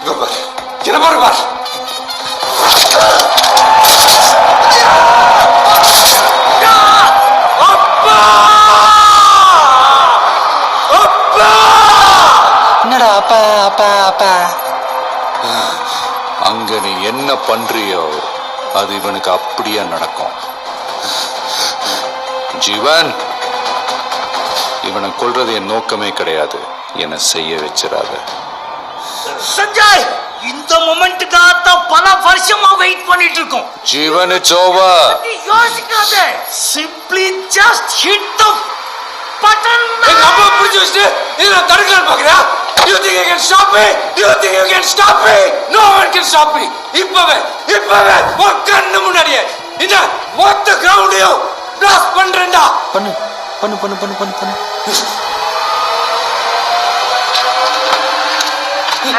இப்ப பாரு, என்ன பாரு பாரு. என்னடா அப்பா அப்பா அப்பா? அங்க நீ என்ன பண்றியோ அது இவனுக்கு அப்படியே நடக்கும். ஜீவன், இவனை கொல்றது என் நோக்கமே கிடையாது. என்னை செய்ய வச்சிடாத. சஞ்சய், இந்த மொமெண்ட்டுக்காக தான் பல வருஷமா வெயிட் பண்ணிட்டு இருக்கோம். ஜீவன், இட்ஸ் ஓவர். யோசிக்காத, சிம்பிளி ஜஸ்ட் ஹிட் தி பட்டன். எங்க அம்மா பிடிச்சு வச்சுட்டு இதை நான் தடுக்கலான்னு பாக்குறேன். You think you can stop me? You think you can stop me? No one can stop me. இப்பவே உன் கண்ணு முன்னாடியே இந்த மொத்த கிரவுண்டையும் கிராஸ் பண்றேன்டா. பண்ணு பண்ணு பண்ணு பண்ணு பண்ணு பண்ணு.